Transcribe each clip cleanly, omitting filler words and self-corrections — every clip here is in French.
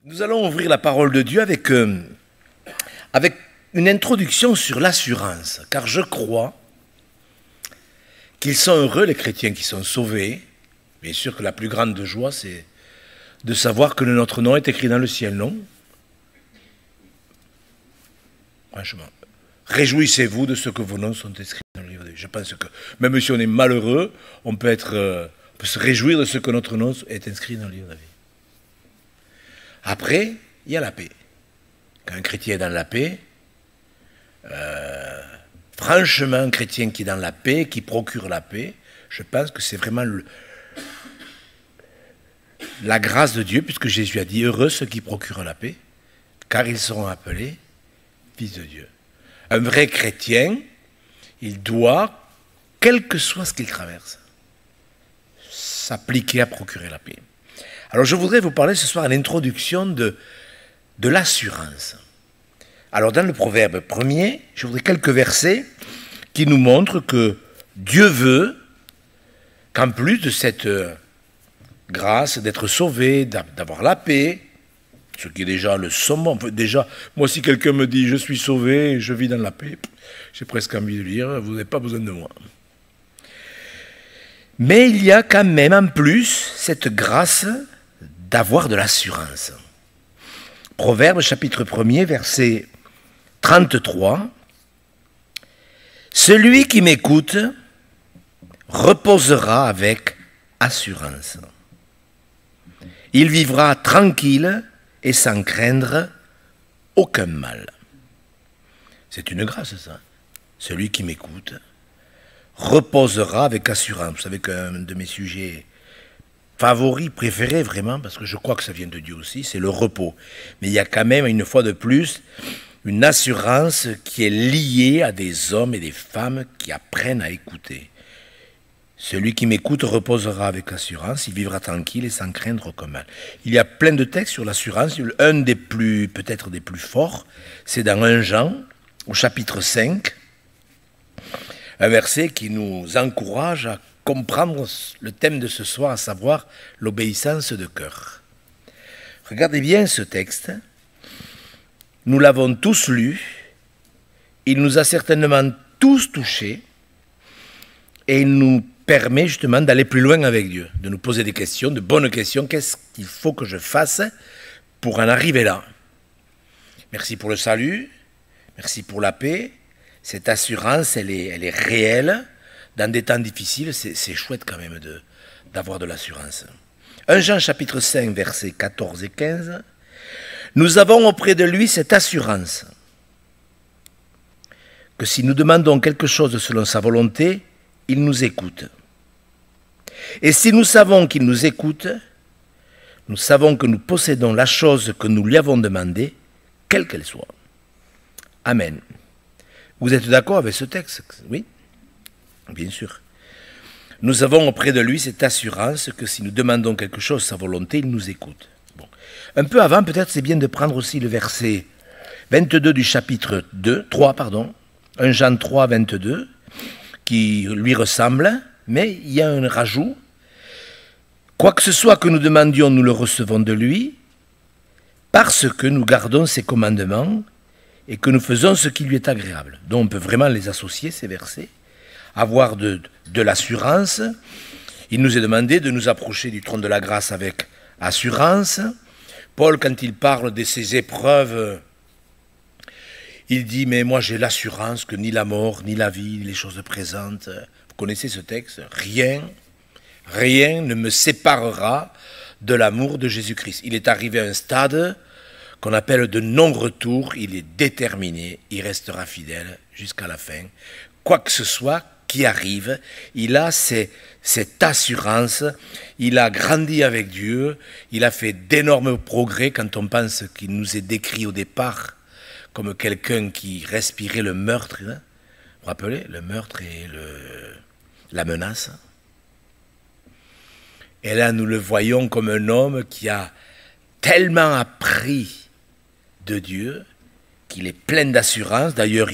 Nous allons ouvrir la parole de Dieu avec une introduction sur l'assurance, car je crois qu'ils sont heureux, les chrétiens qui sont sauvés. Bien sûr que la plus grande joie, c'est de savoir que notre nom est écrit dans le ciel, non? Franchement, réjouissez-vous de ce que vos noms sont inscrits dans le livre de vie. Je pense que même si on est malheureux, on peut se réjouir de ce que notre nom est inscrit dans le livre de vie. Après, il y a la paix. Quand un chrétien est dans la paix, franchement, un chrétien qui est dans la paix, qui procure la paix, je pense que c'est vraiment la grâce de Dieu, puisque Jésus a dit « Heureux ceux qui procurent la paix, car ils seront appelés fils de Dieu ». Un vrai chrétien, il doit, quel que soit ce qu'il traverse, s'appliquer à procurer la paix. Alors je voudrais vous parler ce soir à l'introduction de l'assurance. Alors dans le Proverbe 1er, je voudrais quelques versets qui nous montrent que Dieu veut qu'en plus de cette grâce d'être sauvé, d'avoir la paix, ce qui est déjà le summum. Déjà, moi si quelqu'un me dit je suis sauvé, je vis dans la paix, j'ai presque envie de dire vous n'avez pas besoin de moi. Mais il y a quand même en plus cette grâce d'avoir de l'assurance. Proverbe chapitre 1er, verset 33. Celui qui m'écoute reposera avec assurance. Il vivra tranquille et sans craindre aucun mal. C'est une grâce, ça. Celui qui m'écoute reposera avec assurance. Vous savez qu'un de mes sujets favoris, préférés vraiment, parce que je crois que ça vient de Dieu aussi, c'est le repos. Mais il y a quand même, une fois de plus, une assurance qui est liée à des hommes et des femmes qui apprennent à écouter. Celui qui m'écoute reposera avec assurance, il vivra tranquille et sans craindre aucun mal. Il y a plein de textes sur l'assurance. Un des plus, peut-être des plus forts, c'est dans 1 Jean, au chapitre 5, un verset qui nous encourage à comprendre le thème de ce soir, à savoir l'obéissance de cœur. Regardez bien ce texte. Nous l'avons tous lu. Il nous a certainement tous touchés. Et il nous permet justement d'aller plus loin avec Dieu, de nous poser des questions, de bonnes questions. Qu'est-ce qu'il faut que je fasse pour en arriver là? Merci pour le salut. Merci pour la paix. Cette assurance, elle est réelle. Dans des temps difficiles, c'est chouette quand même d'avoir de l'assurance. 1 Jean chapitre 5, versets 14 et 15. Nous avons auprès de lui cette assurance que si nous demandons quelque chose selon sa volonté, il nous écoute. Et si nous savons qu'il nous écoute, nous savons que nous possédons la chose que nous lui avons demandée, quelle qu'elle soit. Amen. Vous êtes d'accord avec ce texte? Oui? Bien sûr. Nous avons auprès de lui cette assurance que si nous demandons quelque chose, sa volonté, il nous écoute. Bon. Un peu avant, peut-être c'est bien de prendre aussi le verset 22 du chapitre 3, 1 Jean 3, 22, qui lui ressemble, mais il y a un rajout. Quoi que ce soit que nous demandions, nous le recevons de lui, parce que nous gardons ses commandements et que nous faisons ce qui lui est agréable. Donc on peut vraiment les associer, ces versets. Avoir de l'assurance. Il nous est demandé de nous approcher du trône de la grâce avec assurance. Paul, quand il parle de ses épreuves, il dit, mais moi j'ai l'assurance que ni la mort, ni la vie, ni les choses présentes, vous connaissez ce texte, rien ne me séparera de l'amour de Jésus-Christ. Il est arrivé à un stade qu'on appelle de non-retour, il est déterminé, il restera fidèle jusqu'à la fin. Quoi que ce soit qui arrive, il a cette assurance, il a grandi avec Dieu, il a fait d'énormes progrès quand on pense qu'il nous est décrit au départ comme quelqu'un qui respirait le meurtre. Hein? Vous vous rappelez, le meurtre et la menace. Et là, nous le voyons comme un homme qui a tellement appris de Dieu qu'il est plein d'assurance. D'ailleurs,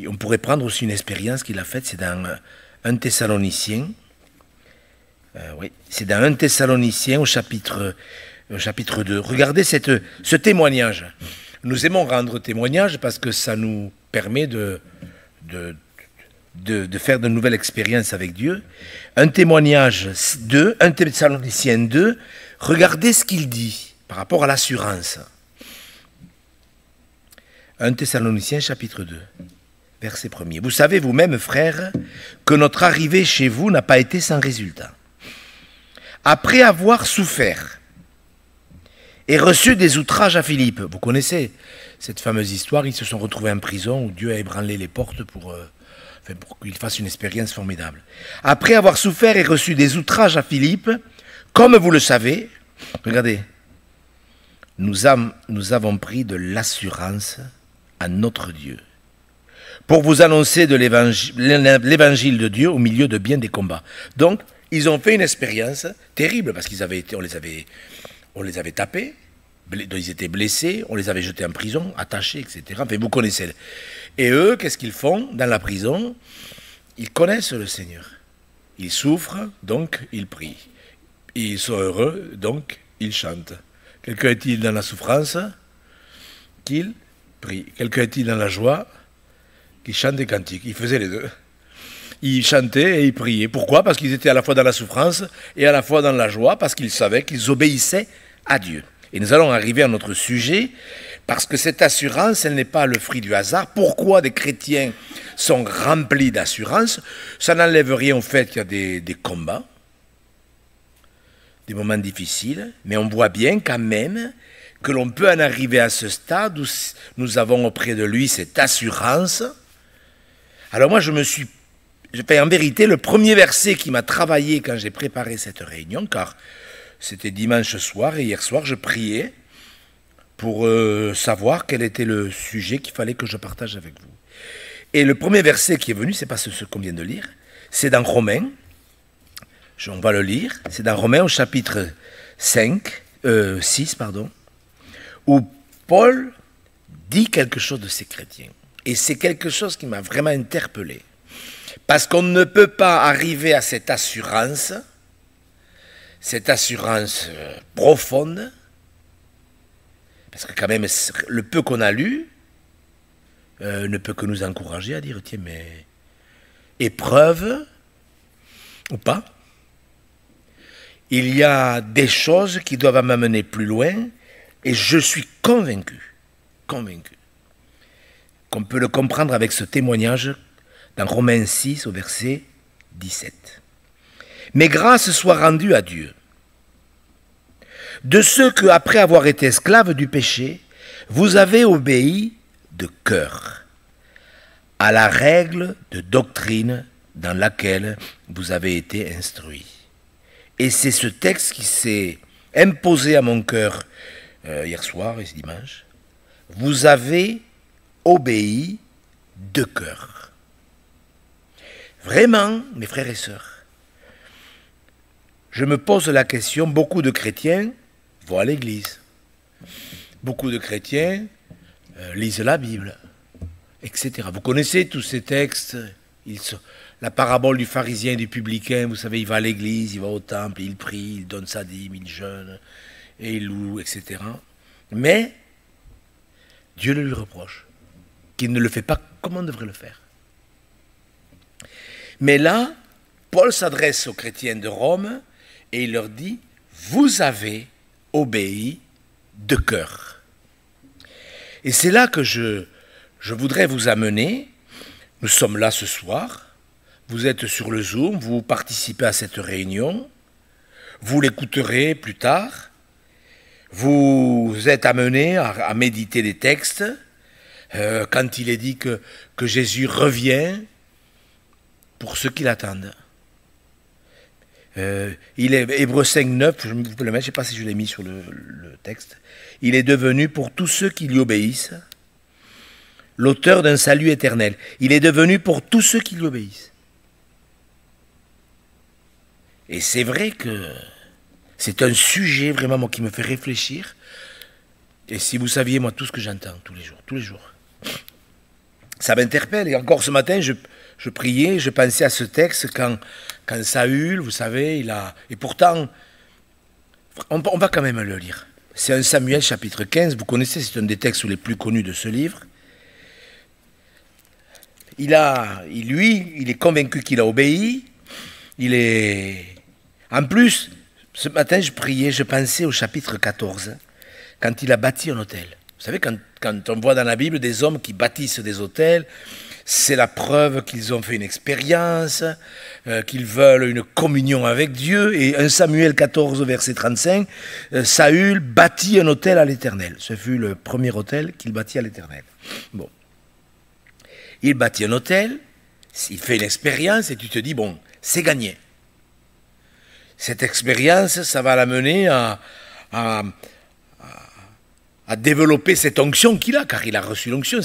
on pourrait prendre aussi une expérience qu'il a faite, c'est dans 1 Thessaloniciens. Oui, c'est dans 1 Thessaloniciens au chapitre chapitre 2. Regardez ce témoignage. Nous aimons rendre témoignage parce que ça nous permet de faire de nouvelles expériences avec Dieu. Un témoignage 2, 1 Thessaloniciens 2, regardez ce qu'il dit par rapport à l'assurance. 1 Thessaloniciens chapitre 2, verset 1er. Vous savez vous-même, frères, que notre arrivée chez vous n'a pas été sans résultat. Après avoir souffert et reçu des outrages à Philippe, vous connaissez cette fameuse histoire, ils se sont retrouvés en prison où Dieu a ébranlé les portes pour qu'ils fassent une expérience formidable. Après avoir souffert et reçu des outrages à Philippe, comme vous le savez, regardez, nous avons pris de l'assurance à notre Dieu pour vous annoncer de l'évangile de Dieu au milieu de bien des combats. Donc, ils ont fait une expérience terrible parce qu'on les avait tapés, ils étaient blessés, on les avait jetés en prison, attachés, etc. Enfin, vous connaissez. Et eux, qu'est-ce qu'ils font dans la prison? Ils connaissent le Seigneur. Ils souffrent, donc ils prient. Ils sont heureux, donc ils chantent. Quelqu'un est-il dans la souffrance? Qu'il prie. Quelqu'un est-il dans la joie? Qu'il chante des cantiques. Ils faisaient les deux. Ils chantaient et ils priaient. Pourquoi? Parce qu'ils étaient à la fois dans la souffrance et à la fois dans la joie, parce qu'ils savaient qu'ils obéissaient à Dieu. Et nous allons arriver à notre sujet, parce que cette assurance, elle n'est pas le fruit du hasard. Pourquoi des chrétiens sont remplis d'assurance? Ça n'enlève rien au fait qu'il y a des combats, des moments difficiles, mais on voit bien quand même que l'on peut en arriver à ce stade où nous avons auprès de lui cette assurance. Alors moi, en vérité, le premier verset qui m'a travaillé quand j'ai préparé cette réunion, car c'était dimanche soir et hier soir, je priais pour savoir quel était le sujet qu'il fallait que je partage avec vous. Et le premier verset qui est venu, c'est pas ce qu'on vient de lire, c'est dans Romains, on va le lire, c'est dans Romains au chapitre 6, où Paul dit quelque chose de ces chrétiens. Et c'est quelque chose qui m'a vraiment interpellé. Parce qu'on ne peut pas arriver à cette assurance profonde, parce que quand même, le peu qu'on a lu ne peut que nous encourager à dire, tiens, mais épreuve ou pas, il y a des choses qui doivent m'amener plus loin, et je suis convaincu qu'on peut le comprendre avec ce témoignage dans Romains 6 au verset 17. Mais grâce soit rendue à Dieu, de ceux que, après avoir été esclaves du péché, vous avez obéi de cœur à la règle de doctrine dans laquelle vous avez été instruits. Et c'est ce texte qui s'est imposé à mon cœur hier soir et ce dimanche. Vous avez obéi de cœur. Vraiment, mes frères et sœurs, je me pose la question, beaucoup de chrétiens vont à l'église. Beaucoup de chrétiens lisent la Bible, etc. Vous connaissez tous ces textes, la parabole du pharisien et du publicain, vous savez, il va à l'église, il va au temple, il prie, il donne sa dîme, il jeûne, et il loue, etc. Mais Dieu le lui reproche, qu'il ne le fait pas comme on devrait le faire. Mais là, Paul s'adresse aux chrétiens de Rome et il leur dit, vous avez obéi de cœur. Et c'est là que je voudrais vous amener. Nous sommes là ce soir, vous êtes sur le Zoom, vous participez à cette réunion, vous l'écouterez plus tard, vous êtes amenés à méditer des textes, quand il est dit que Jésus revient pour ceux qui l'attendent. Il est Hébreux 5, 9, vous pouvez le mettre, je ne sais pas si je l'ai mis sur le texte. Il est devenu pour tous ceux qui lui obéissent l'auteur d'un salut éternel. Il est devenu pour tous ceux qui lui obéissent. Et c'est vrai que c'est un sujet vraiment moi, qui me fait réfléchir. Et si vous saviez, moi, tout ce que j'entends tous les jours, ça m'interpelle. Et encore ce matin, je priais, je pensais à ce texte quand Saül, vous savez, et pourtant, On va quand même le lire. C'est 1 Samuel chapitre 15, vous connaissez, c'est un des textes les plus connus de ce livre. Il est convaincu qu'il a obéi. En plus, ce matin, je priais, je pensais au chapitre 14, quand il a bâti un autel. Vous savez, quand on voit dans la Bible des hommes qui bâtissent des autels, c'est la preuve qu'ils ont fait une expérience, qu'ils veulent une communion avec Dieu. Et 1 Samuel 14, verset 35, Saül bâtit un autel à l'Éternel. Ce fut le premier autel qu'il bâtit à l'Éternel. Bon. Il bâtit un autel, il fait une expérience et tu te dis, bon, c'est gagné. Cette expérience, ça va l'amener à développer cette onction qu'il a, car il a reçu l'onction.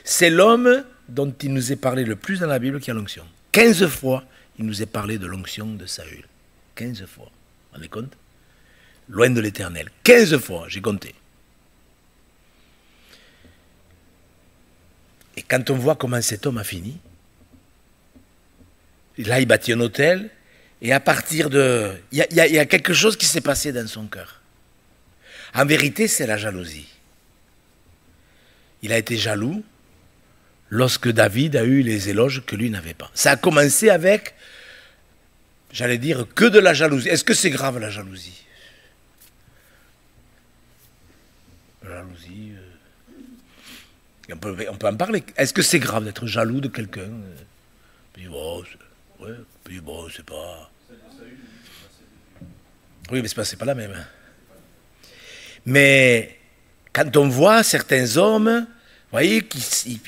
C'est l'homme dont il nous est parlé le plus dans la Bible qui a l'onction. 15 fois, il nous est parlé de l'onction de Saül. 15 fois. Vous vous rendez compte? Loin de l'Éternel. 15 fois, j'ai compté. Et quand on voit comment cet homme a fini, là, il bâtit un autel, et à partir de... Il y a quelque chose qui s'est passé dans son cœur. En vérité, c'est la jalousie. Il a été jaloux lorsque David a eu les éloges que lui n'avait pas. Ça a commencé avec, j'allais dire, que de la jalousie. Est-ce que c'est grave, la jalousie? La jalousie... On peut en parler. Est-ce que c'est grave d'être jaloux de quelqu'un? Puis bon, c'est pas... Oui, mais c'est pas la même. Mais quand on voit certains hommes, vous voyez, qui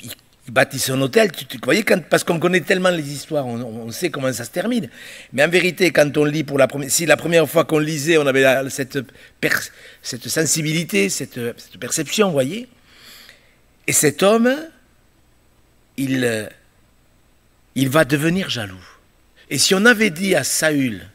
bâtissent un hôtel, vous voyez, parce qu'on connaît tellement les histoires, on sait comment ça se termine. Mais en vérité, quand on lit pour la première... Si la première fois qu'on lisait, on avait cette sensibilité, cette perception, vous voyez. Et cet homme, il va devenir jaloux. Et si on avait dit à Saül,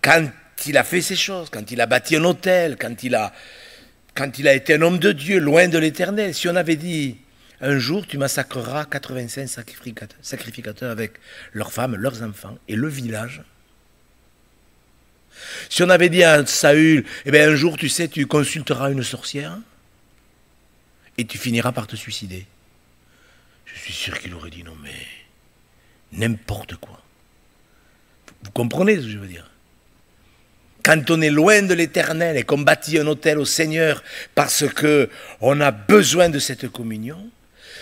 quand il a fait ces choses, quand il a bâti un autel, quand il a été un homme de Dieu, loin de l'Éternel, si on avait dit, un jour tu massacreras 85 sacrificateurs avec leurs femmes, leurs enfants et le village. Si on avait dit à Saül, eh bien un jour tu sais, tu consulteras une sorcière, et tu finiras par te suicider. Je suis sûr qu'il aurait dit non, mais n'importe quoi. Vous comprenez ce que je veux dire? Quand on est loin de l'Éternel et qu'on bâtit un autel au Seigneur parce qu'on a besoin de cette communion,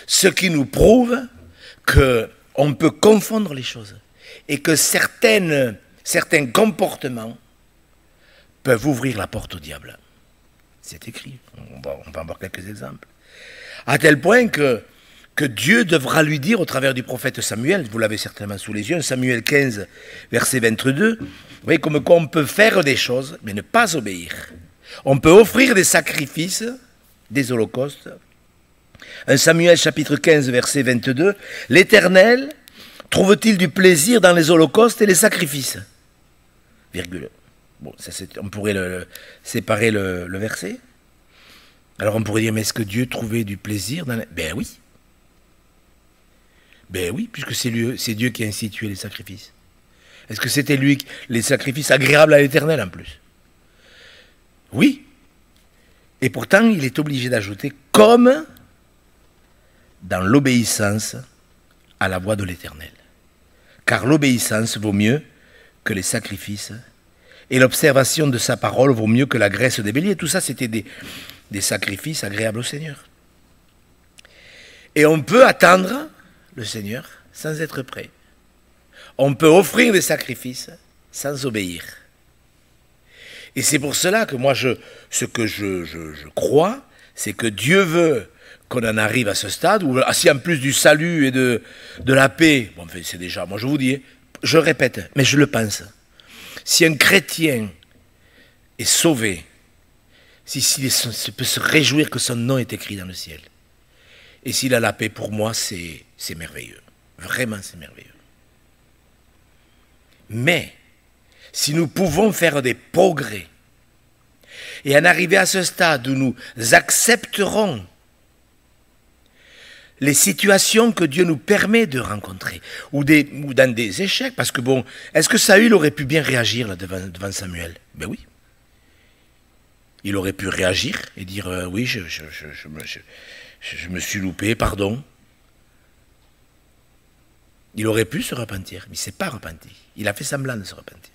ce qui nous prouve qu'on peut confondre les choses et que certains comportements peuvent ouvrir la porte au diable. C'est écrit. On va en voir quelques exemples. À tel point que Dieu devra lui dire au travers du prophète Samuel, vous l'avez certainement sous les yeux, Samuel 15, verset 22, vous voyez comme quoi on peut faire des choses, mais ne pas obéir. On peut offrir des sacrifices, des holocaustes. 1 Samuel chapitre 15, verset 22, l'Éternel trouve-t-il du plaisir dans les holocaustes et les sacrifices? Virgule. Bon, on pourrait séparer le verset. Alors on pourrait dire, mais est-ce que Dieu trouvait du plaisir dans Ben oui. Ben oui, puisque c'est Dieu qui a institué les sacrifices. Est-ce que c'était lui, les sacrifices agréables à l'Éternel en plus? Oui. Et pourtant, il est obligé d'ajouter, comme dans l'obéissance à la voix de l'Éternel. Car l'obéissance vaut mieux que les sacrifices, et l'observation de sa parole vaut mieux que la graisse des béliers. Tout ça, c'était des sacrifices agréables au Seigneur. Et on peut attendre le Seigneur sans être prêt. On peut offrir des sacrifices sans obéir. Et c'est pour cela que moi, ce que je crois, c'est que Dieu veut qu'on en arrive à ce stade, où si en plus du salut et de la paix, bon, enfin, c'est déjà, moi je vous dis, je répète, mais je le pense, si un chrétien est sauvé, s'il peut se réjouir que son nom est écrit dans le ciel, et s'il a la paix, pour moi, c'est merveilleux. Vraiment, c'est merveilleux. Mais, si nous pouvons faire des progrès, et en arriver à ce stade où nous accepterons les situations que Dieu nous permet de rencontrer, ou dans des échecs, parce que bon, est-ce que Saül aurait pu bien réagir là, devant Samuel? Ben oui. Il aurait pu réagir et dire oui, je me suis loupé, pardon. Il aurait pu se repentir, mais il ne s'est pas repenti. Il a fait semblant de se repentir.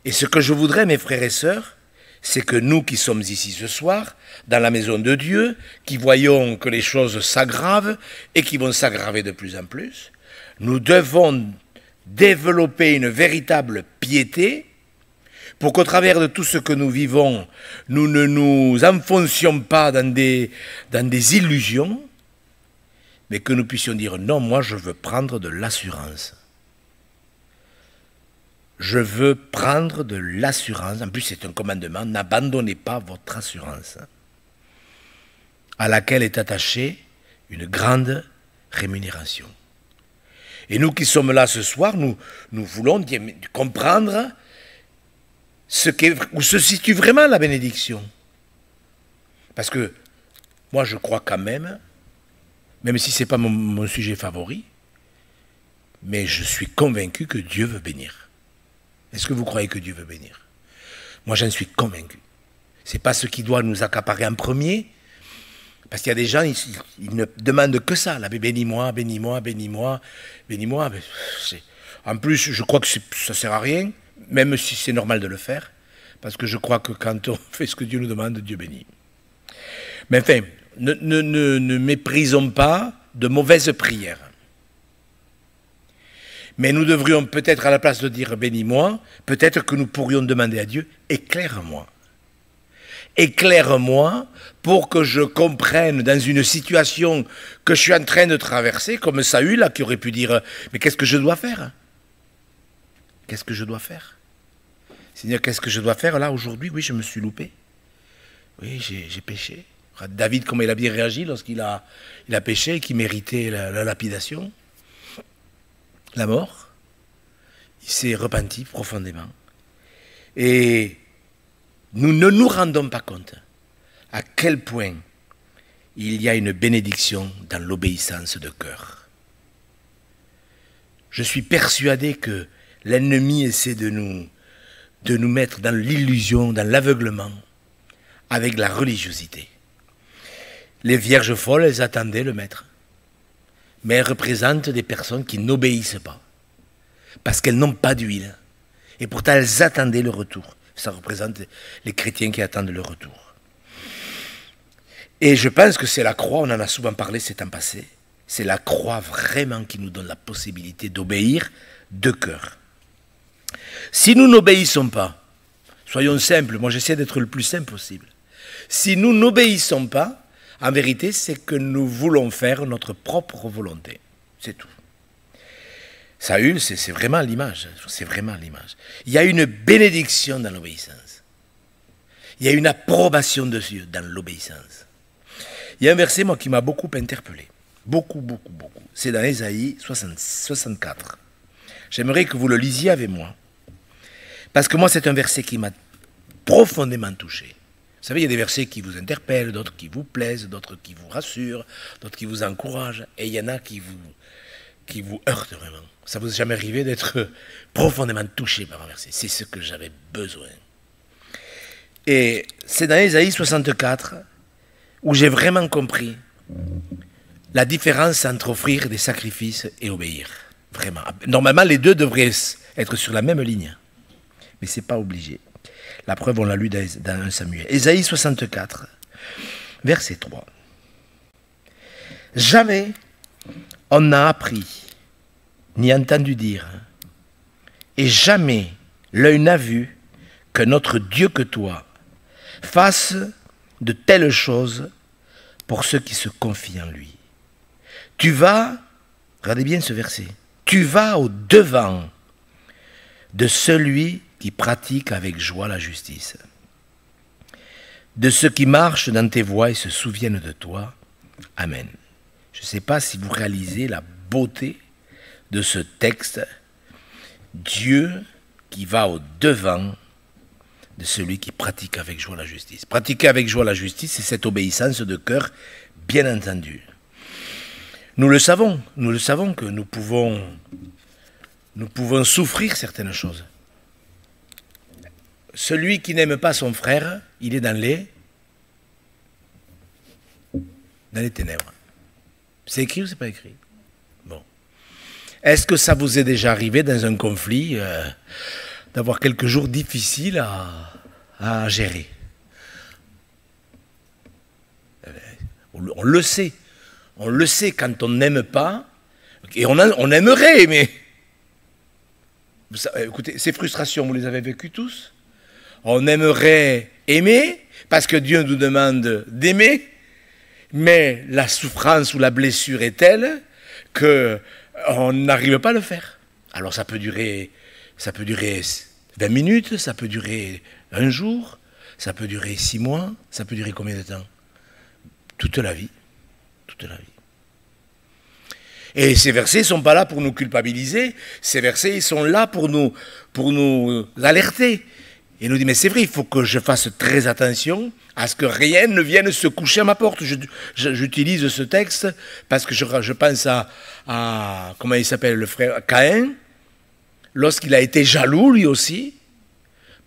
Et ce que je voudrais, mes frères et sœurs, c'est que nous qui sommes ici ce soir, dans la maison de Dieu, qui voyons que les choses s'aggravent et qui vont s'aggraver de plus en plus, nous devons développer une véritable piété pour qu'au travers de tout ce que nous vivons, nous ne nous enfoncions pas dans des illusions, mais que nous puissions dire non, moi je veux prendre de l'assurance. Je veux prendre de l'assurance. En plus, c'est un commandement. N'abandonnez pas votre assurance, à laquelle est attachée une grande rémunération. Et nous qui sommes là ce soir, nous voulons comprendre où se situe vraiment la bénédiction. Parce que moi, je crois quand même si ce n'est pas mon sujet favori, mais je suis convaincu que Dieu veut bénir. Est-ce que vous croyez que Dieu veut bénir? Moi, j'en suis convaincu. Ce n'est pas ce qui doit nous accaparer en premier, parce qu'il y a des gens, ils ne demandent que ça. Là, bénis-moi, bénis-moi, bénis-moi, bénis-moi. En plus, je crois que ça ne sert à rien, même si c'est normal de le faire, parce que je crois que quand on fait ce que Dieu nous demande, Dieu bénit. Mais enfin, ne méprisons pas de mauvaises prières. Mais nous devrions peut-être, à la place de dire « bénis-moi », peut-être que nous pourrions demander à Dieu « éclaire-moi ». Éclaire-moi pour que je comprenne dans une situation que je suis en train de traverser, comme Saül, là, qui aurait pu dire « mais qu'est-ce que je dois faire? Qu'est-ce que je dois faire? Seigneur, qu'est-ce que je dois faire là aujourd'hui? Oui, je me suis loupé. Oui, j'ai péché. » David, comment il a bien réagi lorsqu'il a péché et qu'il méritait la lapidation, la mort. Il s'est repenti profondément. Et nous ne nous rendons pas compte à quel point il y a une bénédiction dans l'obéissance de cœur. Je suis persuadé que l'ennemi essaie de nous mettre dans l'illusion, dans l'aveuglement, avec la religiosité. Les vierges folles, elles attendaient le maître. Mais elles représentent des personnes qui n'obéissent pas, parce qu'elles n'ont pas d'huile. Et pourtant, elles attendaient le retour. Ça représente les chrétiens qui attendent le retour. Et je pense que c'est la croix, on en a souvent parlé ces temps passés, c'est la croix vraiment qui nous donne la possibilité d'obéir de cœur. Si nous n'obéissons pas, soyons simples, moi j'essaie d'être le plus simple possible. Si nous n'obéissons pas, en vérité, c'est que nous voulons faire notre propre volonté. C'est tout. Saül, c'est vraiment l'image. C'est vraiment l'image. Il y a une bénédiction dans l'obéissance. Il y a une approbation de Dieu dans l'obéissance. Il y a un verset, moi, qui m'a beaucoup interpellé. Beaucoup, beaucoup, beaucoup. C'est dans Ésaïe 64. J'aimerais que vous le lisiez avec moi. Parce que moi, c'est un verset qui m'a profondément touché. Vous savez, il y a des versets qui vous interpellent, d'autres qui vous plaisent, d'autres qui vous rassurent, d'autres qui vous encouragent, et il y en a qui vous heurtent vraiment. Ça vous est jamais arrivé d'être profondément touché par un verset? C'est ce que j'avais besoin. Et c'est dans Ésaïe 64 où j'ai vraiment compris la différence entre offrir des sacrifices et obéir. Vraiment. Normalement, les deux devraient être sur la même ligne, mais ce n'est pas obligé. La preuve, on l'a lu dans 1 Samuel. Ésaïe 64, verset 3. Jamais on n'a appris, ni entendu dire, et jamais l'œil n'a vu que notre Dieu que toi fasse de telles choses pour ceux qui se confient en lui. Tu vas, regardez bien ce verset, tu vas au devant de celui qui pratique avec joie la justice, de ceux qui marchent dans tes voies et se souviennent de toi. Amen. Je ne sais pas si vous réalisez la beauté de ce texte. Dieu qui va au devant de celui qui pratique avec joie la justice. Pratiquer avec joie la justice, c'est cette obéissance de cœur bien entendu. Nous le savons que nous pouvons souffrir certaines choses. Celui qui n'aime pas son frère, il est dans les ténèbres. C'est écrit ou c'est pas écrit? Bon. Est-ce que ça vous est déjà arrivé dans un conflit d'avoir quelques jours difficiles à gérer? On le sait. On le sait quand on n'aime pas, et on aimerait aimer. Écoutez, ces frustrations, vous les avez vécues tous? On aimerait aimer, parce que Dieu nous demande d'aimer, mais la souffrance ou la blessure est telle qu'on n'arrive pas à le faire. Alors ça peut durer 20 minutes, ça peut durer un jour, ça peut durer 6 mois, ça peut durer combien de temps? Toute la vie. Toute la vie. Et ces versets ne sont pas là pour nous culpabiliser, ces versets ils sont là pour nous alerter. Et nous dit, mais c'est vrai, il faut que je fasse très attention à ce que rien ne vienne se coucher à ma porte. J'utilise ce texte parce que je pense à comment il s'appelle, le frère Caïn, lorsqu'il a été jaloux lui aussi,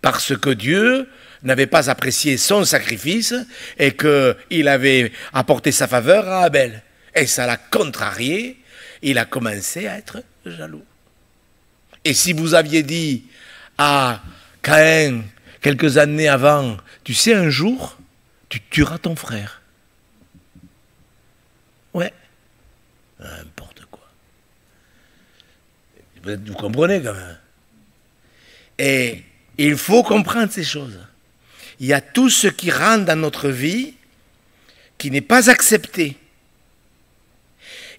parce que Dieu n'avait pas apprécié son sacrifice et qu'il avait apporté sa faveur à Abel. Et ça l'a contrarié, il a commencé à être jaloux. Et si vous aviez dit à Caïn, quelques années avant, tu sais, un jour, tu tueras ton frère. Ouais. N'importe quoi. Vous comprenez quand même. Et il faut comprendre ces choses. Il y a tout ce qui rentre dans notre vie qui n'est pas accepté.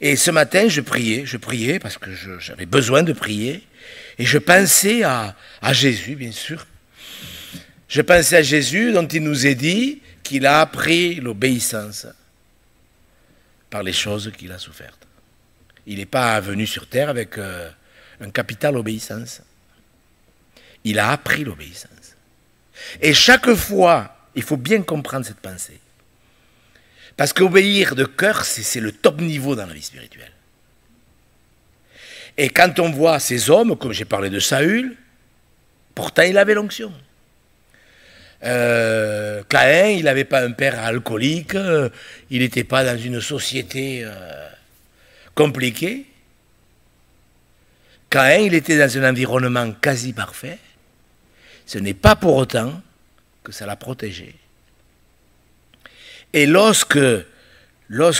Et ce matin, je priais parce que j'avais besoin de prier. Et je pensais à Jésus, bien sûr. Je pensais à Jésus dont il nous est dit qu'il a appris l'obéissance par les choses qu'il a souffertes. Il n'est pas venu sur terre avec un capital obéissance. Il a appris l'obéissance. Et chaque fois, il faut bien comprendre cette pensée. Parce qu'obéir de cœur, c'est le top niveau dans la vie spirituelle. Et quand on voit ces hommes, comme j'ai parlé de Saül, pourtant il avait l'onction. Caïn, il n'avait pas un père alcoolique, il n'était pas dans une société compliquée. Caïn, il était dans un environnement quasi parfait. Ce n'est pas pour autant que ça l'a protégé. Et lorsque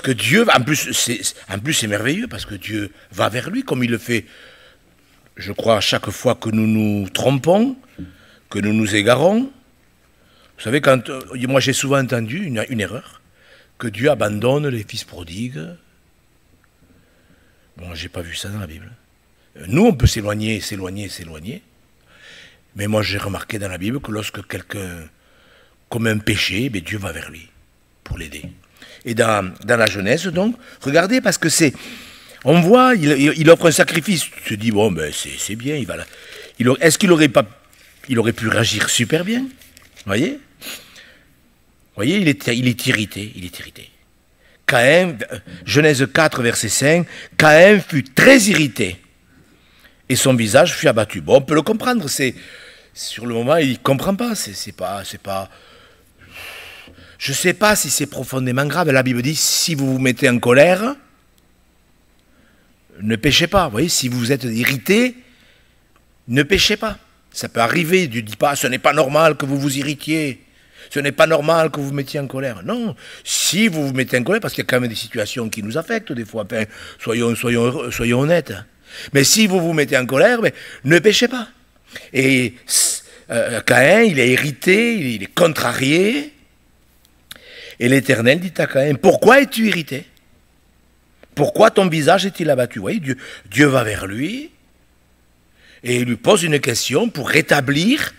Dieu, en plus c'est merveilleux, parce que Dieu va vers lui, comme il le fait, je crois, à chaque fois que nous nous trompons, que nous nous égarons. Vous savez, moi j'ai souvent entendu une erreur, que Dieu abandonne les fils prodigues. Bon, j'ai pas vu ça dans la Bible. Nous, on peut s'éloigner, mais moi j'ai remarqué dans la Bible que lorsque quelqu'un commet un péché, Dieu va vers lui pour l'aider. Et dans la Genèse, donc, regardez, parce que on voit, il offre un sacrifice. Tu te dis, bon, c'est bien, est-ce qu'il aurait pu réagir super bien? Vous voyez, il est irrité. Caïn, Genèse 4, verset 5, Caïn fut très irrité, et son visage fut abattu. Bon, on peut le comprendre, sur le moment, il ne comprend pas, c'est pas... Je ne sais pas si c'est profondément grave. La Bible dit, si vous vous mettez en colère, ne péchez pas. Vous voyez, si vous êtes irrité, ne péchez pas. Ça peut arriver, Dieu ne dit pas, ce n'est pas normal que vous vous irritiez. Ce n'est pas normal que vous vous mettiez en colère. Non, si vous vous mettez en colère, parce qu'il y a quand même des situations qui nous affectent des fois, enfin, soyons honnêtes. Mais si vous vous mettez en colère, ne péchez pas. Et Caïn, il est irrité, il est contrarié. Et l'Éternel dit à Caïn, pourquoi es-tu irrité? Pourquoi ton visage est-il abattu? Vous voyez, Dieu va vers lui et il lui pose une question pour rétablir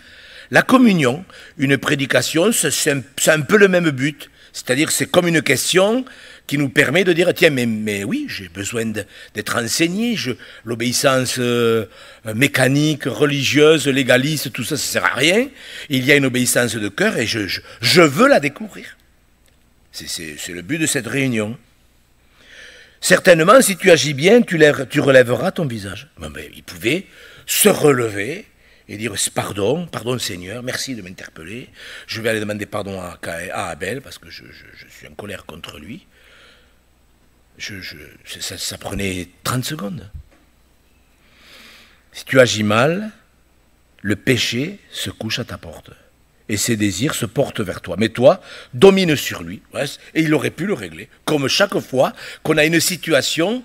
la communion. Une prédication, c'est un peu le même but. C'est-à-dire c'est comme une question qui nous permet de dire, tiens, mais oui, j'ai besoin d'être enseigné. L'obéissance mécanique, religieuse, légaliste, tout ça, ça ne sert à rien. Il y a une obéissance de cœur et je veux la découvrir. C'est le but de cette réunion. Certainement, si tu agis bien, tu relèveras ton visage. Mais il pouvait se relever et dire pardon Seigneur, merci de m'interpeller. Je vais aller demander pardon à Abel parce que je suis en colère contre lui. Ça prenait 30 secondes. Si tu agis mal, le péché se couche à ta porte. Et ses désirs se portent vers toi. Mais toi, domine sur lui. Ouais, et il aurait pu le régler. Comme chaque fois qu'on a une situation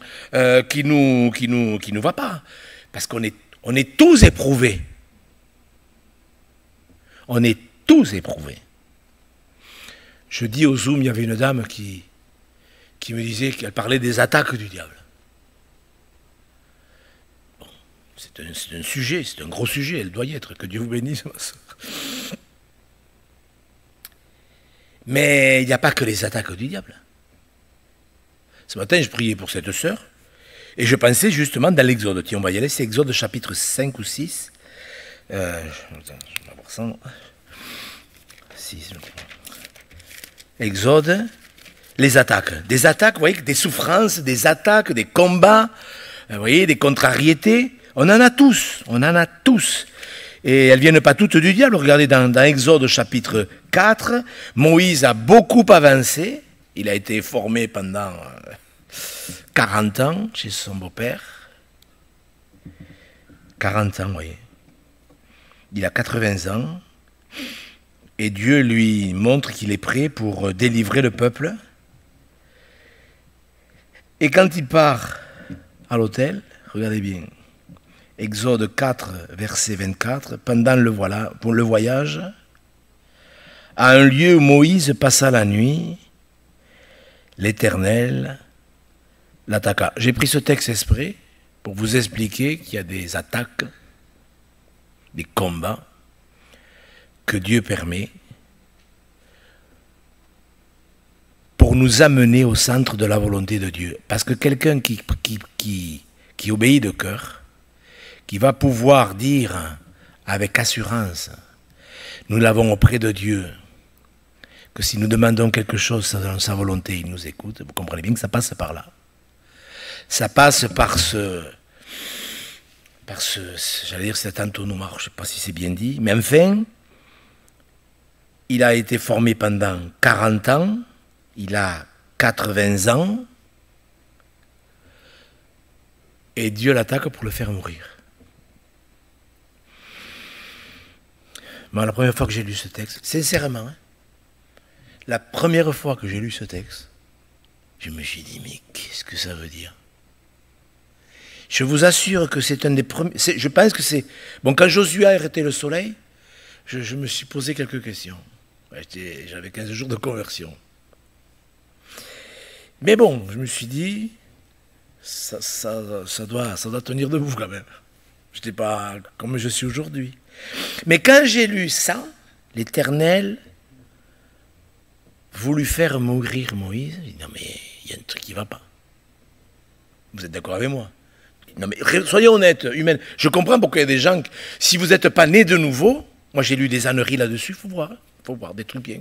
qui nous va pas. Parce qu'on est tous éprouvés. On est tous éprouvés. Je dis au Zoom, il y avait une dame qui me disait qu'elle parlait des attaques du diable. Bon, c'est un sujet, c'est un gros sujet, elle doit y être. Que Dieu vous bénisse, ma soeur. Mais il n'y a pas que les attaques du diable. Ce matin, je priais pour cette sœur, et je pensais justement dans l'Exode. Tiens, on va y aller, c'est Exode chapitre 5 ou 6. Je vais voir ça. 6. Exode, les attaques. Des attaques, vous voyez, des souffrances, des attaques, des combats, vous voyez, des contrariétés. On en a tous, Et elles ne viennent pas toutes du diable. Regardez dans Exode chapitre 4, Moïse a beaucoup avancé. Il a été formé pendant 40 ans chez son beau-père. 40 ans, vous voyez. Il a 80 ans. Et Dieu lui montre qu'il est prêt pour délivrer le peuple. Et quand il part à l'autel, regardez bien, Exode 4, verset 24, pendant le voyage, à un lieu où Moïse passa la nuit, l'Éternel l'attaqua. J'ai pris ce texte exprès pour vous expliquer qu'il y a des attaques, des combats que Dieu permet pour nous amener au centre de la volonté de Dieu. Parce que quelqu'un qui obéit de cœur, qui va pouvoir dire avec assurance, nous l'avons auprès de Dieu, que si nous demandons quelque chose dans sa volonté, il nous écoute. Vous comprenez bien que ça passe par là. Ça passe par j'allais dire cet entonnoir, je ne sais pas si c'est bien dit, mais enfin, il a été formé pendant 40 ans, il a 80 ans, et Dieu l'attaque pour le faire mourir. Moi, la première fois que j'ai lu ce texte, sincèrement, la première fois que j'ai lu ce texte, je me suis dit, mais qu'est-ce que ça veut dire? Je vous assure que c'est un des premiers... Je pense que c'est... Bon, quand Josué a arrêté le soleil, je me suis posé quelques questions. J'avais 15 jours de conversion. Mais bon, je me suis dit, ça doit tenir debout quand même. Je n'étais pas comme je suis aujourd'hui. Mais quand j'ai lu ça, l'Éternel voulut faire mourir Moïse, j'ai dit, non mais il y a un truc qui ne va pas. Vous êtes d'accord avec moi? Non mais soyons honnêtes, humains. Je comprends pourquoi il y a des gens, si vous n'êtes pas nés de nouveau, moi j'ai lu des âneries là-dessus, il faut voir des trucs bien.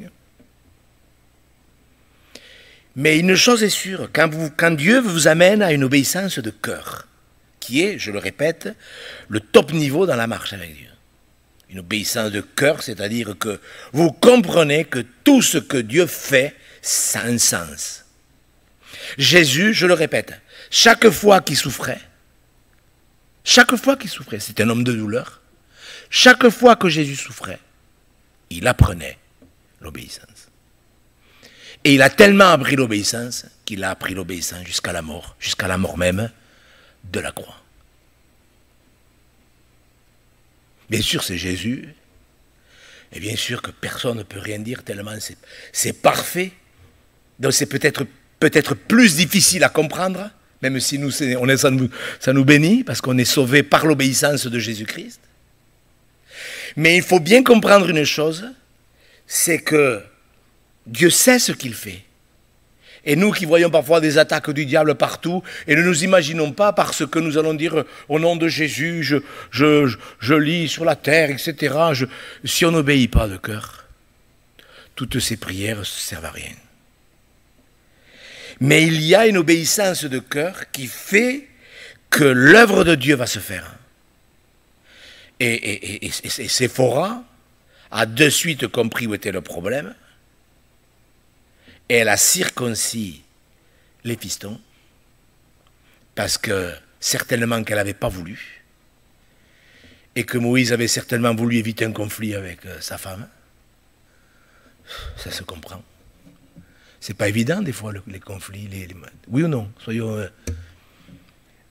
Mais une chose est sûre, quand Dieu vous amène à une obéissance de cœur, qui est, je le répète, le top niveau dans la marche avec Dieu. Une obéissance de cœur, c'est-à-dire que vous comprenez que tout ce que Dieu fait, ça a un sens. Jésus, je le répète, chaque fois qu'il souffrait, c'est un homme de douleur, chaque fois que Jésus souffrait, il apprenait l'obéissance. Et il a tellement appris l'obéissance qu'il a appris l'obéissance jusqu'à la mort même de la croix. Bien sûr, c'est Jésus, et bien sûr que personne ne peut rien dire tellement c'est parfait. Donc c'est peut-être plus difficile à comprendre, même si ça nous bénit, parce qu'on est sauvé par l'obéissance de Jésus-Christ. Mais il faut bien comprendre une chose, c'est que Dieu sait ce qu'il fait. Et nous qui voyons parfois des attaques du diable partout, et ne nous imaginons pas parce que nous allons dire au nom de Jésus, je lis sur la terre, etc. Si on n'obéit pas de cœur, toutes ces prières ne servent à rien. Mais il y a une obéissance de cœur qui fait que l'œuvre de Dieu va se faire. Et Séphora a de suite compris où était le problème. Et elle a circoncis les fistons, parce que certainement qu'elle n'avait pas voulu, et que Moïse avait certainement voulu éviter un conflit avec sa femme. Ça se comprend. C'est pas évident des fois les conflits, oui ou non, soyons...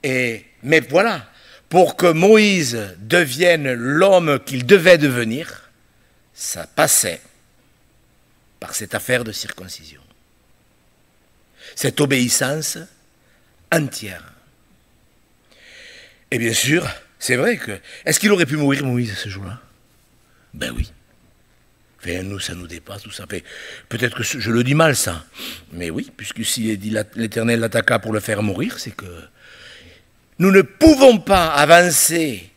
Mais voilà, pour que Moïse devienne l'homme qu'il devait devenir, ça passait par cette affaire de circoncision. Cette obéissance entière. Et bien sûr, c'est vrai que... Est-ce qu'il aurait pu mourir, Moïse, ce jour-là? Ben oui. Enfin, nous, ça nous dépasse, tout ça. Peut-être que je le dis mal, ça. Mais oui, puisque si l'Éternel l'attaqua pour le faire mourir, c'est que... Nous ne pouvons pas avancer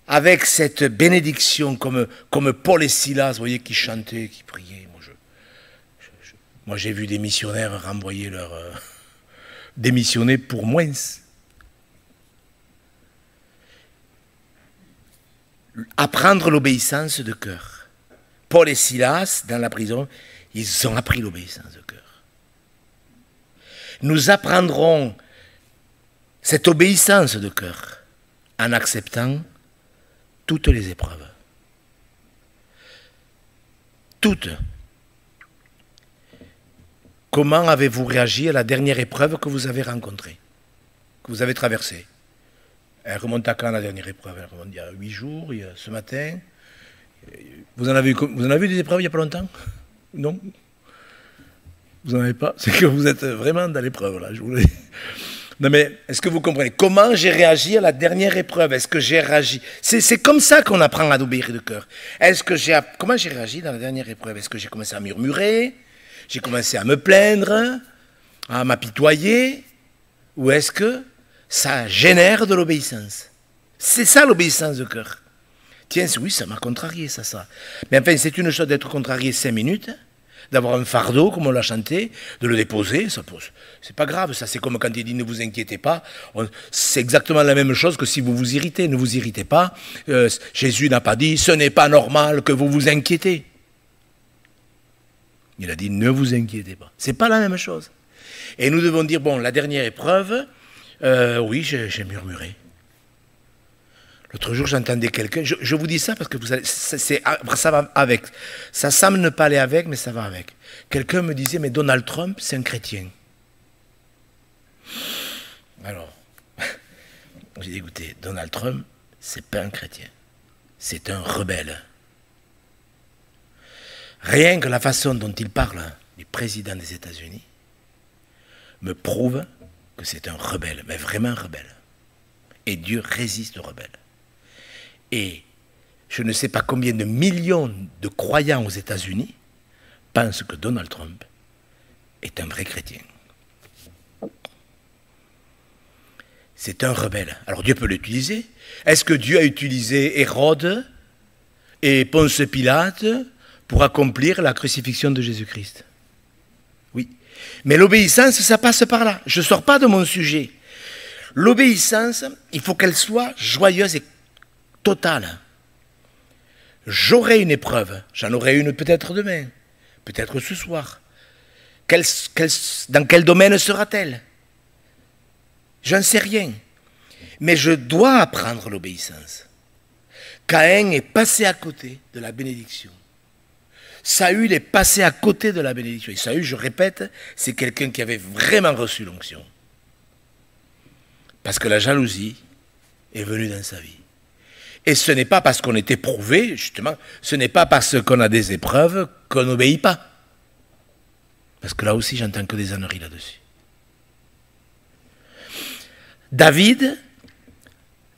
avec cette bénédiction comme Paul et Silas, vous voyez, qui chantaient, qui priaient. Moi, j'ai vu des missionnaires renvoyer démissionner pour moins. Apprendre l'obéissance de cœur. Paul et Silas, dans la prison, ils ont appris l'obéissance de cœur. Nous apprendrons cette obéissance de cœur en acceptant toutes les épreuves. Toutes. Comment avez-vous réagi à la dernière épreuve que vous avez rencontrée, que vous avez traversée? Elle remonte à quand la dernière épreuve? Elle remonte il y a 8 jours, il y a ce matin. Vous en avez vu des épreuves il n'y a pas longtemps? Non? Vous n'en avez pas? C'est que vous êtes vraiment dans l'épreuve là, je vous le dis. Non mais, est-ce que vous comprenez? Comment j'ai réagi à la dernière épreuve? Est-ce que j'ai réagi? C'est comme ça qu'on apprend à obéir de cœur. Comment j'ai réagi dans la dernière épreuve? Est-ce que j'ai commencé à murmurer? J'ai commencé à me plaindre, à m'apitoyer, ou est-ce que ça génère de l'obéissance? C'est ça l'obéissance de cœur. Tiens, oui, ça m'a contrarié, ça. Mais enfin, c'est une chose d'être contrarié 5 minutes, d'avoir un fardeau, comme on l'a chanté, de le déposer, c'est pas grave, ça c'est comme quand il dit ne vous inquiétez pas, c'est exactement la même chose que si vous vous irritez, ne vous irritez pas. Jésus n'a pas dit ce n'est pas normal que vous vous inquiétez. Il a dit ne vous inquiétez pas. C'est pas la même chose. Et nous devons dire bon, la dernière épreuve, oui, j'ai murmuré. L'autre jour, j'entendais quelqu'un, je vous dis ça parce que vous savez, ça va avec. Ça semble ne pas aller avec, mais ça va avec. Quelqu'un me disait, mais Donald Trump, c'est un chrétien. Alors, j'ai dit, écoutez, Donald Trump, c'est pas un chrétien. C'est un rebelle. Rien que la façon dont il parle du président des États-Unis me prouve que c'est un rebelle, mais vraiment un rebelle. Et Dieu résiste aux rebelles. Et je ne sais pas combien de millions de croyants aux États-Unis pensent que Donald Trump est un vrai chrétien. C'est un rebelle. Alors Dieu peut l'utiliser. Est-ce que Dieu a utilisé Hérode et Ponce Pilate pour accomplir la crucifixion de Jésus-Christ? Oui. Mais l'obéissance, ça passe par là. Je ne sors pas de mon sujet. L'obéissance, il faut qu'elle soit joyeuse et totale. J'aurai une épreuve. J'en aurai une peut-être demain. Peut-être ce soir. Dans quel domaine sera-t-elle? Je n'en sais rien. Mais je dois apprendre l'obéissance. Caïn est passé à côté de la bénédiction. Saül est passé à côté de la bénédiction. Et Saül, je répète, c'est quelqu'un qui avait vraiment reçu l'onction. Parce que la jalousie est venue dans sa vie. Et ce n'est pas parce qu'on est éprouvé, justement, ce n'est pas parce qu'on a des épreuves qu'on n'obéit pas. Parce que là aussi, j'entends que des âneries là-dessus. David,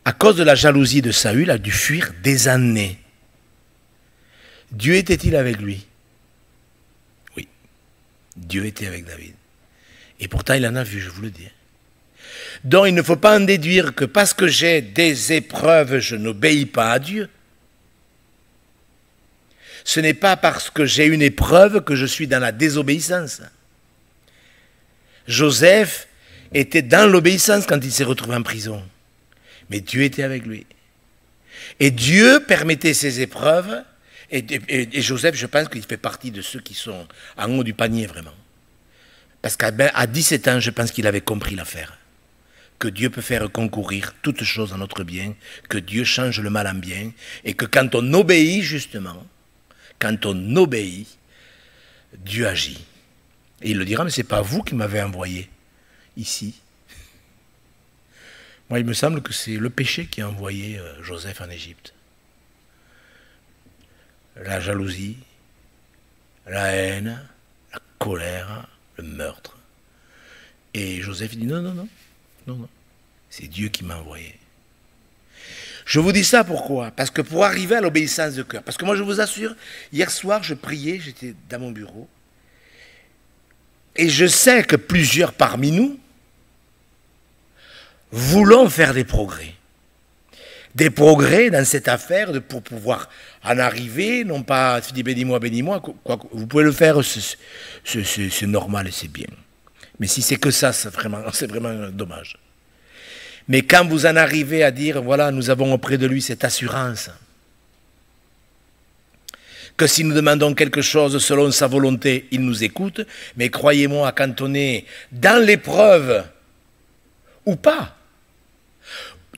à cause de la jalousie de Saül, a dû fuir des années. Dieu était-il avec lui? Oui. Dieu était avec David. Et pourtant, il en a vu, je vous le dis. Donc, il ne faut pas en déduire que parce que j'ai des épreuves, je n'obéis pas à Dieu. Ce n'est pas parce que j'ai une épreuve que je suis dans la désobéissance. Joseph était dans l'obéissance quand il s'est retrouvé en prison. Mais Dieu était avec lui. Et Dieu permettait ces épreuves. Et Joseph, je pense qu'il fait partie de ceux qui sont en haut du panier, vraiment. Parce qu'à 17 ans, je pense qu'il avait compris l'affaire. Que Dieu peut faire concourir toutes choses en notre bien, que Dieu change le mal en bien, et que quand on obéit, justement, quand on obéit, Dieu agit. Et il le dira, mais ce n'est pas vous qui m'avez envoyé ici. Moi, il me semble que c'est le péché qui a envoyé Joseph en Égypte. La jalousie, la haine, la colère, le meurtre. Et Joseph dit non, non, non, non, non. C'est Dieu qui m'a envoyé. Je vous dis ça pourquoi? Parce que pour arriver à l'obéissance de cœur, parce que moi je vous assure, hier soir je priais, j'étais dans mon bureau, et je sais que plusieurs parmi nous voulons faire des progrès. Des progrès dans cette affaire pour pouvoir en arriver, non pas, tu dis bénis-moi, bénis-moi, vous pouvez le faire, c'est normal et c'est bien. Mais si c'est que ça, c'est vraiment dommage. Mais quand vous en arrivez à dire, voilà, nous avons auprès de lui cette assurance, que si nous demandons quelque chose selon sa volonté, il nous écoute, mais croyez-moi, quand on est dans l'épreuve, ou pas,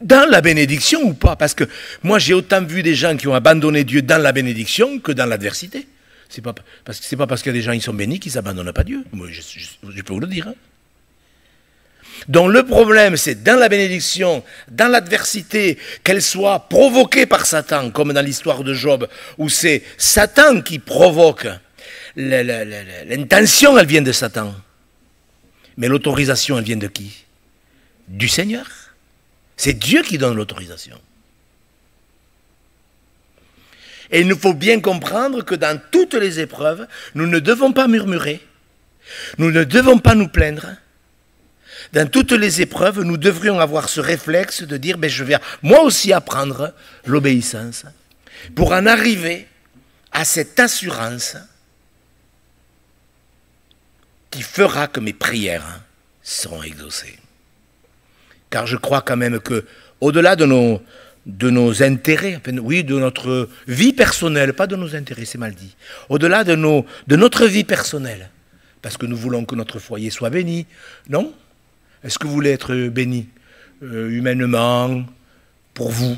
dans la bénédiction ou pas, parce que moi j'ai autant vu des gens qui ont abandonné Dieu dans la bénédiction que dans l'adversité. C'est pas parce qu'il y a des gens qui sont bénis qu'ils n'abandonnent pas Dieu. Moi, je peux vous le dire. Hein. Donc le problème, c'est dans la bénédiction, dans l'adversité, qu'elle soit provoquée par Satan, comme dans l'histoire de Job, où c'est Satan qui provoque. L'intention, elle vient de Satan. Mais l'autorisation, elle vient de qui? Du Seigneur. C'est Dieu qui donne l'autorisation. Et il nous faut bien comprendre que dans toutes les épreuves, nous ne devons pas murmurer, nous ne devons pas nous plaindre. Dans toutes les épreuves, nous devrions avoir ce réflexe de dire, je vais moi aussi apprendre l'obéissance pour en arriver à cette assurance qui fera que mes prières seront exaucées. Car je crois quand même que, au-delà de nos intérêts, oui, de notre vie personnelle, pas de nos intérêts, c'est mal dit, au-delà de notre vie personnelle, parce que nous voulons que notre foyer soit béni, non? Est-ce que vous voulez être béni humainement, pour vous?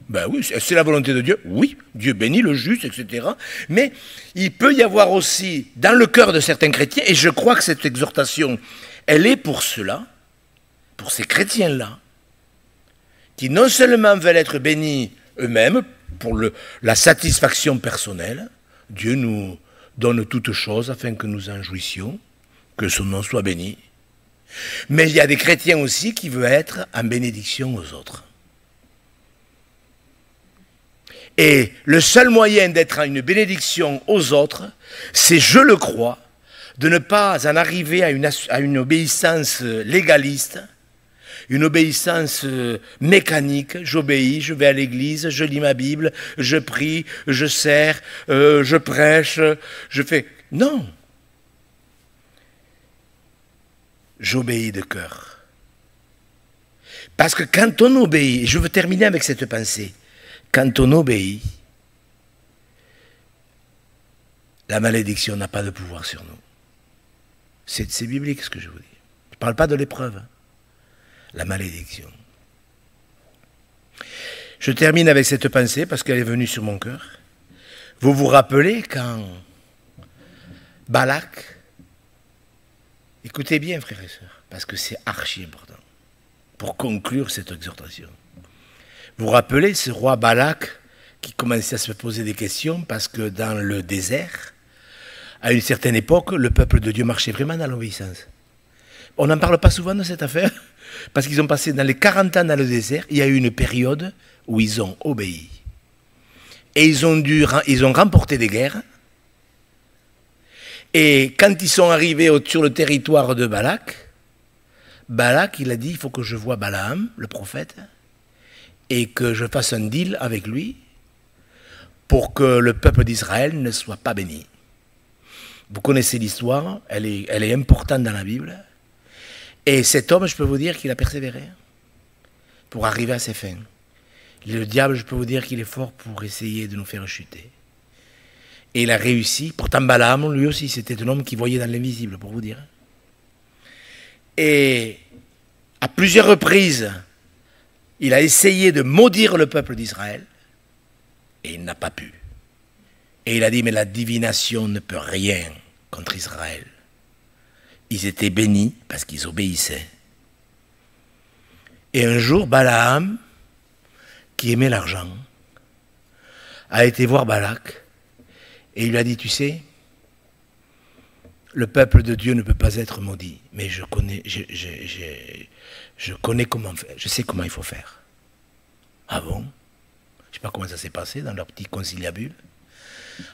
Ben oui, c'est la volonté de Dieu. Oui, Dieu bénit le juste, etc. Mais il peut y avoir aussi, dans le cœur de certains chrétiens, et je crois que cette exhortation, elle est pour cela, pour ces chrétiens-là, qui non seulement veulent être bénis eux-mêmes, pour la satisfaction personnelle, Dieu nous donne toutes choses afin que nous en jouissions, que son nom soit béni. Mais il y a des chrétiens aussi qui veulent être en bénédiction aux autres. Et le seul moyen d'être une bénédiction aux autres, c'est, je le crois, de ne pas en arriver à une obéissance légaliste, une obéissance mécanique. J'obéis, je vais à l'église, je lis ma Bible, je prie, je sers, je prêche, je fais... Non. J'obéis de cœur. Parce que quand on obéit, et je veux terminer avec cette pensée, quand on obéit, la malédiction n'a pas de pouvoir sur nous. C'est biblique ce que je vous dis. Je ne parle pas de l'épreuve. La malédiction. Je termine avec cette pensée parce qu'elle est venue sur mon cœur. Vous vous rappelez quand Balak, écoutez bien frères et sœurs, parce que c'est archi important, pour conclure cette exhortation. Vous vous rappelez ce roi Balak qui commençait à se poser des questions parce que dans le désert, à une certaine époque, le peuple de Dieu marchait vraiment dans l'obéissance. On n'en parle pas souvent de cette affaire, parce qu'ils ont passé dans les 40 ans dans le désert, il y a eu une période où ils ont obéi. Et ils ont remporté des guerres. Et quand ils sont arrivés sur le territoire de Balak, il a dit, il faut que je voie Balaam, le prophète, et que je fasse un deal avec lui pour que le peuple d'Israël ne soit pas béni. Vous connaissez l'histoire, elle est importante dans la Bible. Et cet homme, je peux vous dire qu'il a persévéré pour arriver à ses fins. Le diable, je peux vous dire qu'il est fort pour essayer de nous faire chuter. Et il a réussi. Pourtant, Balaam, lui aussi, c'était un homme qui voyait dans l'invisible, pour vous dire. Et à plusieurs reprises, il a essayé de maudire le peuple d'Israël. Et il n'a pas pu. Et il a dit, mais la divination ne peut rien contre Israël. Ils étaient bénis parce qu'ils obéissaient. Et un jour, Balaam, qui aimait l'argent, a été voir Balak et il lui a dit, tu sais, le peuple de Dieu ne peut pas être maudit, mais je connais comment faire, je sais comment il faut faire. Ah bon? Je ne sais pas comment ça s'est passé dans leur petit conciliabule.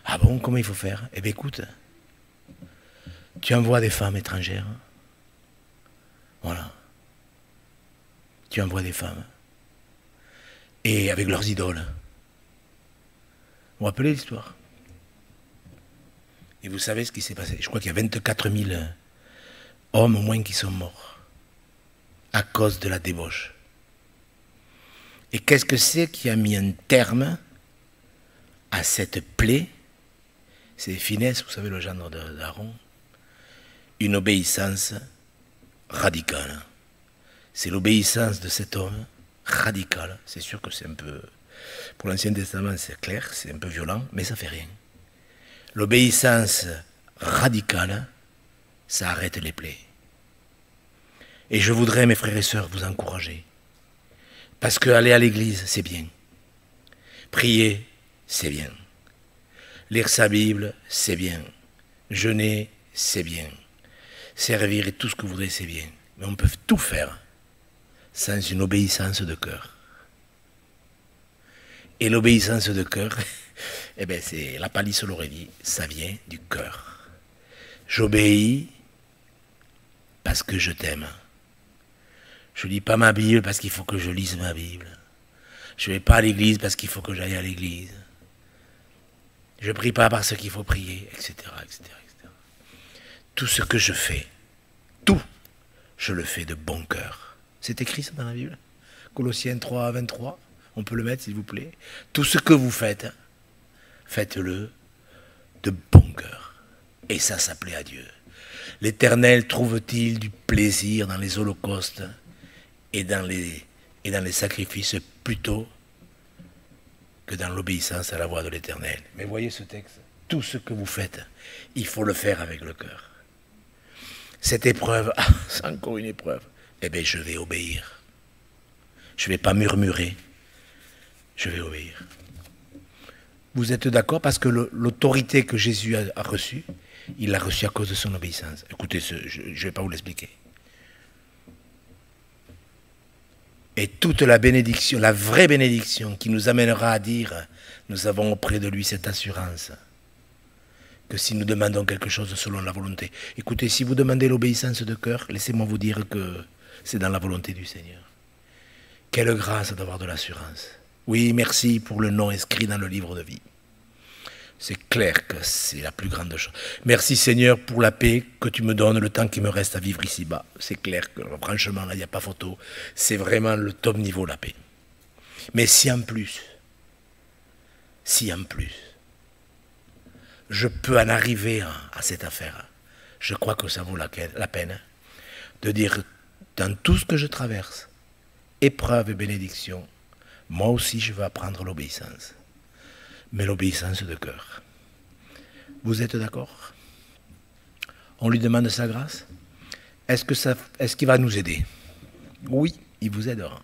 Ah bon, comment il faut faire? Eh bien écoute, tu envoies des femmes étrangères. Voilà. Tu envoies des femmes. Et avec leurs idoles. Vous vous rappelez l'histoire? Et vous savez ce qui s'est passé? Je crois qu'il y a 24 000 hommes au moins qui sont morts. À cause de la débauche. Et qu'est-ce que c'est qui a mis un terme à cette plaie? C'est Finesse, vous savez, le gendre d'Aaron. Une obéissance radicale. C'est l'obéissance de cet homme radicale. C'est sûr que c'est un peu... Pour l'Ancien Testament, c'est clair, c'est un peu violent, mais ça fait rien. L'obéissance radicale, ça arrête les plaies. Et je voudrais, mes frères et sœurs, vous encourager. Parce que aller à l'église, c'est bien. Prier, c'est bien. Lire sa Bible, c'est bien. Jeûner, c'est bien. Servir et tout ce que vous voudrez, c'est bien. Mais on peut tout faire sans une obéissance de cœur. Et l'obéissance de cœur, eh bien, c'est la palisse l'aurait dit, ça vient du cœur. J'obéis parce que je t'aime. Je ne lis pas ma Bible parce qu'il faut que je lise ma Bible. Je ne vais pas à l'église parce qu'il faut que j'aille à l'église. Je ne prie pas parce qu'il faut prier, etc., etc., etc. Tout ce que je fais, tout, je le fais de bon cœur. C'est écrit ça dans la Bible. Colossiens 3, 23. On peut le mettre, s'il vous plaît. Tout ce que vous faites, faites-le de bon cœur. Et ça plaît à Dieu. L'Éternel trouve-t-il du plaisir dans les holocaustes et dans les sacrifices plutôt que dans l'obéissance à la voix de l'Éternel. Mais voyez ce texte. Tout ce que vous faites, il faut le faire avec le cœur. Cette épreuve, c'est encore une épreuve. Eh bien, je vais obéir. Je ne vais pas murmurer. Je vais obéir. Vous êtes d'accord? Parce que l'autorité que Jésus a reçue, il l'a reçue à cause de son obéissance. Écoutez, je ne vais pas vous l'expliquer. Et toute la bénédiction, la vraie bénédiction qui nous amènera à dire, nous avons auprès de lui cette assurance, que si nous demandons quelque chose selon la volonté. Écoutez, si vous demandez l'obéissance de cœur, laissez-moi vous dire que c'est dans la volonté du Seigneur. Quelle grâce d'avoir de l'assurance. Oui, merci pour le nom inscrit dans le livre de vie. C'est clair que c'est la plus grande chose. Merci Seigneur pour la paix que tu me donnes, le temps qui me reste à vivre ici-bas. C'est clair que franchement, là, il n'y a pas photo. C'est vraiment le top niveau, la paix. Mais si en plus, je peux en arriver à cette affaire, je crois que ça vaut la peine de dire, dans tout ce que je traverse, épreuve et bénédiction, moi aussi je veux apprendre l'obéissance. Mais l'obéissance de cœur. Vous êtes d'accord? On lui demande sa grâce. Est-ce qu'il va nous aider? Oui, il vous aidera.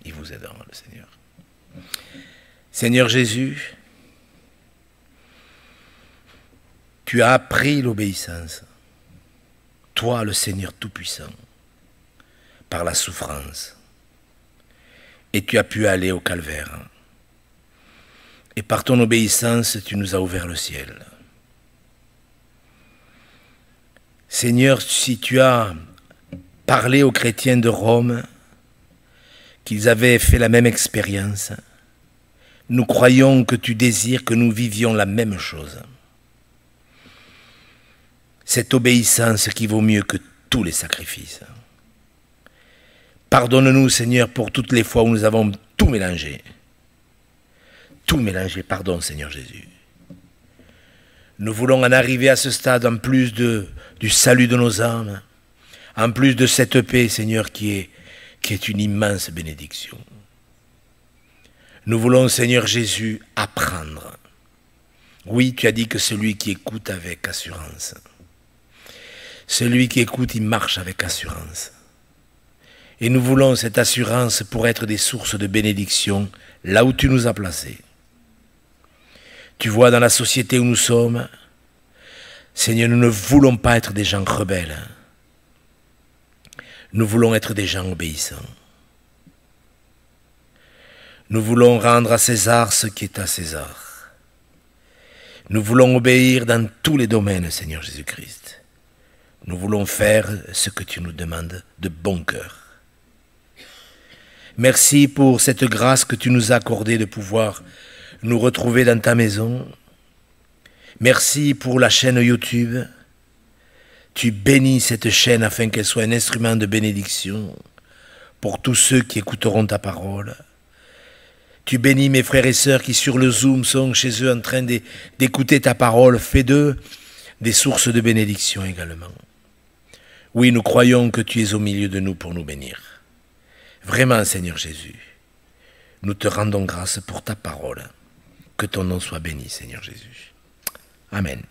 Il vous aidera, le Seigneur. Seigneur Jésus, tu as appris l'obéissance. Toi, le Seigneur Tout-Puissant, par la souffrance. Et tu as pu aller au calvaire. Et par ton obéissance, tu nous as ouvert le ciel. Seigneur, si tu as parlé aux chrétiens de Rome, qu'ils avaient fait la même expérience, nous croyons que tu désires que nous vivions la même chose. Cette obéissance qui vaut mieux que tous les sacrifices. Pardonne-nous, Seigneur, pour toutes les fois où nous avons tout mélangé. Tout mélangé, pardon, Seigneur Jésus. Nous voulons en arriver à ce stade, en plus du salut de nos âmes, en plus de cette paix, Seigneur, qui est une immense bénédiction. Nous voulons, Seigneur Jésus, apprendre. Oui, tu as dit que celui qui écoute avec assurance, celui qui écoute, il marche avec assurance. Et nous voulons cette assurance pour être des sources de bénédiction là où tu nous as placés. Tu vois, dans la société où nous sommes, Seigneur, nous ne voulons pas être des gens rebelles. Nous voulons être des gens obéissants. Nous voulons rendre à César ce qui est à César. Nous voulons obéir dans tous les domaines, Seigneur Jésus-Christ. Nous voulons faire ce que tu nous demandes de bon cœur. Merci pour cette grâce que tu nous as accordée de pouvoir nous retrouver dans ta maison. Merci pour la chaîne YouTube. Tu bénis cette chaîne afin qu'elle soit un instrument de bénédiction pour tous ceux qui écouteront ta parole. Tu bénis mes frères et sœurs qui sur le Zoom sont chez eux en train d'écouter ta parole. Fais d'eux des sources de bénédiction également. Oui, nous croyons que tu es au milieu de nous pour nous bénir. Vraiment, Seigneur Jésus, nous te rendons grâce pour ta parole. Que ton nom soit béni, Seigneur Jésus. Amen.